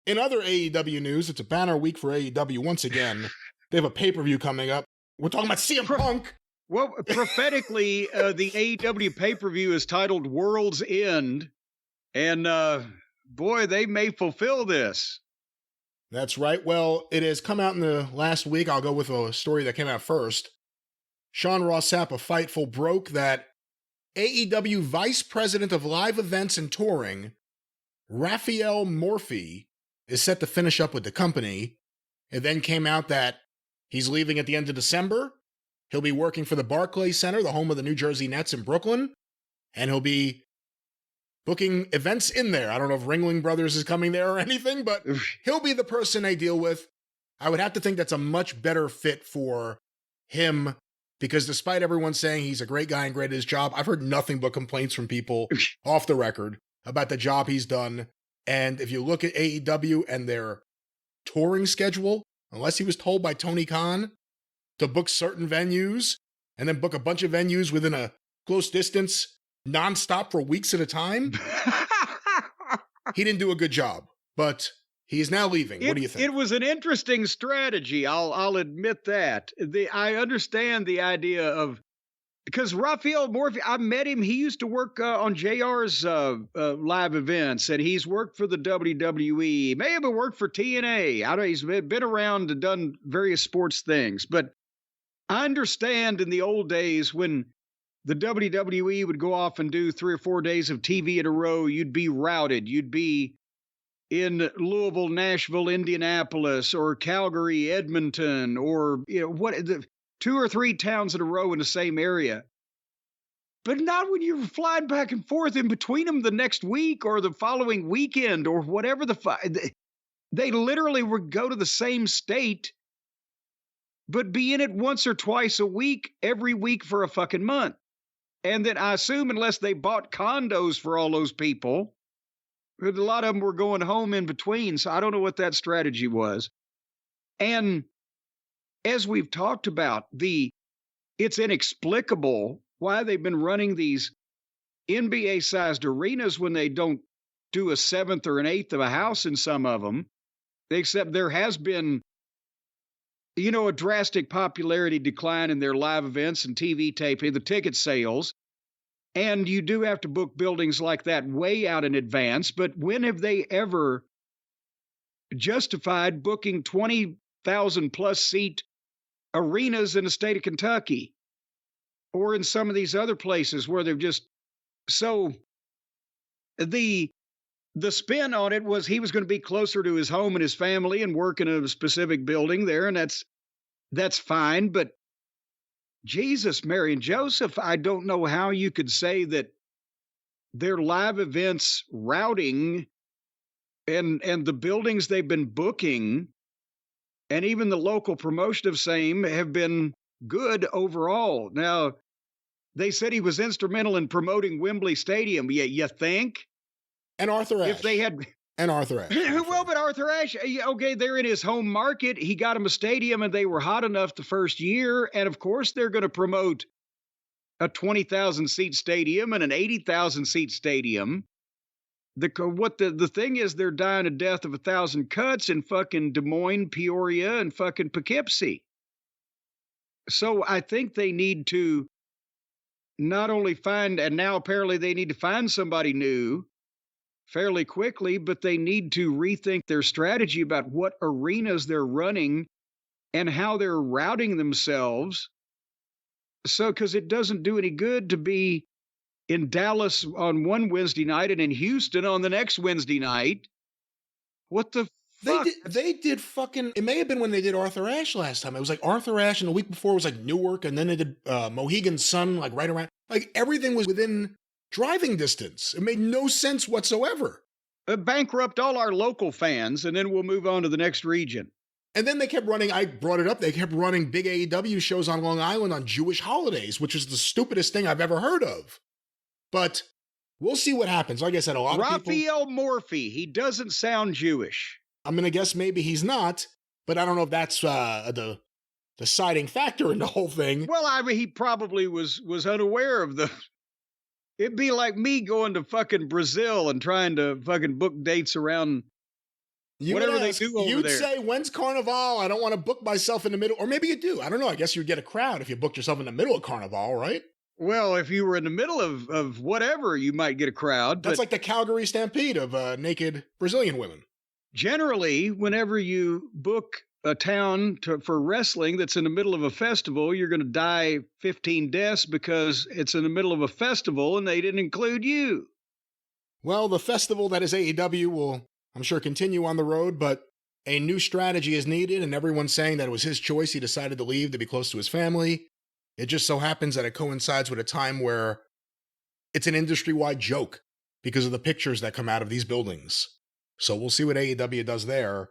In other AEW news, it's a banner week for AEW once again. They have a pay-per-view coming up. We're talking about CM Punk. Well, prophetically, the AEW pay-per-view is titled World's End. And boy, they may fulfill this. That's right. Well, it has come out in the last week. I'll go with a story that came out first. Sean Ross Sapp of Fightful broke that AEW Vice President of Live Events and Touring, Raphael Morphy, is set to finish up with the company. It then came out that he's leaving at the end of December. He'll be working for the Barclays Center, the home of the New Jersey Nets in Brooklyn, and he'll be booking events in there. I don't know if Ringling Brothers is coming there or anything, but he'll be the person they deal with. I would have to think that's a much better fit for him, because despite everyone saying he's a great guy and great at his job, I've heard nothing but complaints from people off the record about the job he's done. And if you look at AEW and their touring schedule, unless he was told by Tony Khan to book certain venues and then book a bunch of venues within a close distance nonstop for weeks at a time, he didn't do a good job. But he is now leaving. What do you think? It was an interesting strategy. I'll admit that. I understand the idea of, because Raphael Morphy, I met him. He used to work on JR's live events, and he's worked for the WWE. May have worked for TNA. I don't know. He's been around and done various sports things. But I understand in the old days when the WWE would go off and do 3 or 4 days of TV in a row, you'd be routed. You'd be in Louisville, Nashville, Indianapolis, or Calgary, Edmonton, or 2 or 3 towns in a row in the same area. But not when you're flying back and forth in between them the next week or the following weekend or whatever they literally would go to the same state, but be in it once or twice a week, every week for a fucking month. And then I assume, unless they bought condos for all those people, a lot of them were going home in between. So I don't know what that strategy was. And as we've talked about, it's inexplicable why they've been running these NBA-sized arenas when they don't do a seventh or an eighth of a house in some of them, except there has been, a drastic popularity decline in their live events and TV taping, the ticket sales. And you do have to book buildings like that way out in advance. But when have they ever justified booking 20,000 plus seat arenas in the state of Kentucky or in some of these other places where they've just, so the spin on it was he was going to be closer to his home and his family and work in a specific building there. And that's fine. But Jesus, Mary, and Joseph, I don't know how you could say that their live events routing and the buildings they've been booking and even the local promotion of same have been good overall. Now, they said he was instrumental in promoting Wembley Stadium. You think? And Arthur Ashe. If they had... And Arthur Ashe. Well, but Arthur Ashe, okay, they're in his home market. He got him a stadium, and they were hot enough the first year. And, of course, they're going to promote a 20,000-seat stadium and an 80,000-seat stadium. The thing is, they're dying a death of 1,000 cuts in fucking Des Moines, Peoria, and fucking Poughkeepsie. So I think they need to not only find, and now apparently they need to find somebody new fairly quickly, but they need to rethink their strategy about what arenas they're running and how they're routing themselves. So, because it doesn't do any good to be in Dallas on one Wednesday night and in Houston on the next Wednesday night. What the fuck? They did fucking, it may have been when they did Arthur Ashe last time. It was like Arthur Ashe, and the week before was like Newark, and then they did Mohegan Sun, like right around, like everything was within driving distance. It made no sense whatsoever. Bankrupt all our local fans, and then we'll move on to the next region. And then they kept running, I brought it up, they kept running big AEW shows on Long Island on Jewish holidays, which is the stupidest thing I've ever heard of. But we'll see what happens. Like I said, a lot of people... Raphael Morphy, he doesn't sound Jewish. I'm going to guess maybe he's not, but I don't know if that's the deciding factor in the whole thing. Well, I mean, he probably was unaware of the... It'd be like me going to fucking Brazil and trying to fucking book dates around You would Whatever they ask, do over you'd there. say, when's Carnival? I don't want to book myself in the middle. Or maybe you do. I don't know. I guess you'd get a crowd if you booked yourself in the middle of Carnival, right? Well, if you were in the middle of whatever, you might get a crowd. That's But like the Calgary Stampede of naked Brazilian women. generally, whenever you book a town for wrestling that's in the middle of a festival, you're going to die 15 deaths because it's in the middle of a festival and they didn't include you. Well, the festival that is AEW will, I'm sure, continue on the road, but a new strategy is needed, and everyone's saying that it was his choice. He decided to leave to be close to his family. It just so happens that it coincides with a time where it's an industry-wide joke because of the pictures that come out of these buildings. So we'll see what AEW does there.